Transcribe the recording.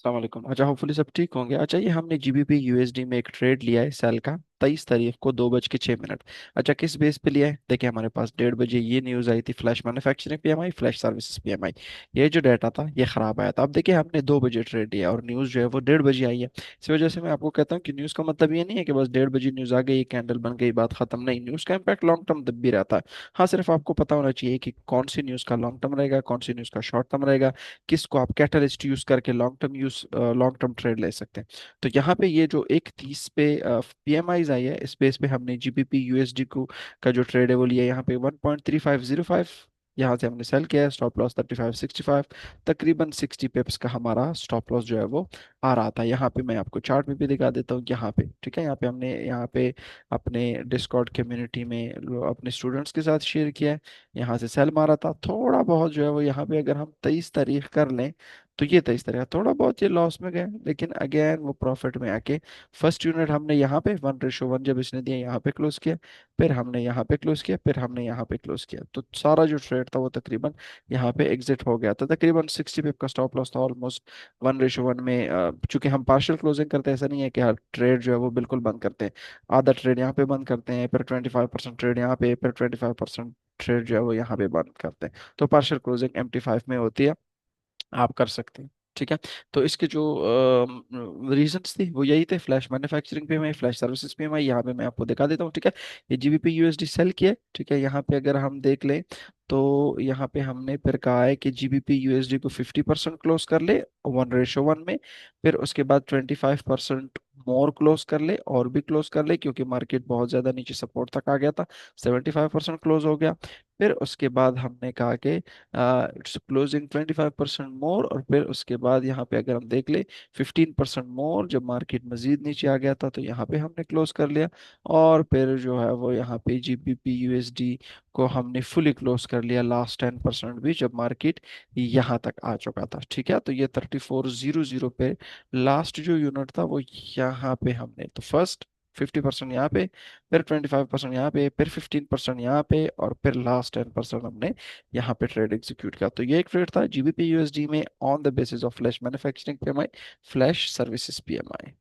अस्सलाम वालेकुम। अच्छा, होपफुली सब ठीक होंगे। अच्छा, ये हमने जीबीपी यूएसडी में एक ट्रेड लिया है सेल का 23 तारीख को 2:06। अच्छा, किस बेस पे लिया है? देखिए, हमारे पास 1:30 बजे ये न्यूज़ आई थी, flash manufacturing PMI, flash services PMI. ये जो डाटा था ये खराब आया था। अब देखिए, हमने 2 बजे ट्रेड लिया और न्यूज़ जो है वो 1:30 बजे आई है। इस वजह से मैं आपको कहता हूँ कि न्यूज़ का मतलब ये नहीं है कि बस 1:30 बजे न्यूज़ आ गई, कैंडल बन गई, बात खत्म। नहीं, न्यूज़ का इम्पैक्ट लॉन्ग टर्म तब भी रहता है। हाँ, सिर्फ आपको पता होना चाहिए कि कौन सी न्यूज़ का लॉन्ग टर्म रहेगा, कौन सी न्यूज़ का शॉर्ट टर्म रहेगा, किसको आप कैटलिस्ट यूज करके लॉन्ग टर्म ट्रेड ले सकते हैं। तो यहाँ पे ये जो 1:30 पे पीएमआईज आई है, इस बेस पे हमने जीबीपी यूएसडी को का जो ट्रेड है वो लिया है। यहाँ पे 1.3505, यहाँ से हमने सेल किया है। स्टॉप लॉस 3565, तकरीबन 60 पिप्स का हमारा स्टॉप लॉस जो है वो आ रहा था। यहाँ पे मैं आपको चार्ट में भी दिखा देता हूँ। यहाँ पे ठीक है, यहाँ पे हमने यहाँ पे अपने डिस्कॉर्ड कम्युनिटी में अपने स्टूडेंट्स के साथ शेयर किया है। यहाँ से सेल मारा था थोड़ा बहुत जो है वो। यहाँ पे अगर हम 23 तारीख कर लें तो ये 23 तारीख थोड़ा बहुत ये लॉस में गए, लेकिन अगेन वो प्रॉफिट में आके फर्स्ट यूनिट हमने यहाँ पे 1:1 जब इसने दिया यहाँ पे क्लोज किया, फिर हमने यहाँ पे क्लोज किया, फिर हमने यहाँ पे क्लोज किया। तो सारा जो ट्रेड था वो तकरीबन यहाँ पे एग्जिट हो गया था। तकरीबन 60 पिप का स्टॉप लॉस था ऑलमोस्ट 1:1 में। चूंकि हम पार्शियल क्लोजिंग करते हैं, ऐसा नहीं है कि हर ट्रेड जो है वो बिल्कुल बंद करते हैं। आधा ट्रेड यहाँ पे बंद करते हैं, फिर 25% ट्रेड यहाँ पे, फिर 25% ट्रेड जो है वो यहाँ पे बंद करते हैं। तो पार्शियल क्लोजिंग MT5 में होती है, आप कर सकते हैं। ठीक है। तो इसके जो रीजंस थे वो यही थे, फ्लैश मैन्युफैक्चरिंग पे, मैं फ्लैश सर्विसेज पे मैं यहाँ पे मैं आपको दिखा देता हूँ। ठीक है, ये जीबीपी यूएसडी सेल किया है। ठीक है, यहाँ पे अगर हम देख लें तो यहाँ पे हमने फिर कहा है कि जीबीपी यूएसडी को 50% क्लोज कर ले 1:1 में, फिर उसके बाद 25% मोर क्लोज कर ले, और भी क्लोज कर ले, क्योंकि मार्केट बहुत ज्यादा नीचे सपोर्ट तक आ गया था। 75% क्लोज हो गया। फिर उसके बाद हमने कहा कि क्लोजिंग 25% मोर, और फिर उसके बाद यहाँ पे अगर हम देख ले 15% मोर, जब मार्केट मजीद नीचे आ गया था तो यहाँ पे हमने क्लोज कर लिया। और फिर जो है वो यहाँ पे जीबीपी यूएसडी को हमने फुली क्लोज कर लिया, लास्ट 10% भी, जब मार्केट यहाँ तक आ चुका था। ठीक है, तो ये 3400 पे लास्ट जो यूनिट था वो यहाँ पे हमने, तो फर्स्ट 50% यहाँ पे, फिर 25% यहाँ पे, फिर 15% यहाँ पे, और फिर लास्ट 10% हमने यहाँ पे ट्रेड एग्जीक्यूट किया। तो ये एक ट्रेड था जीबीपी यूएसडी में on the basis of flash manufacturing PMI, flash services PMI.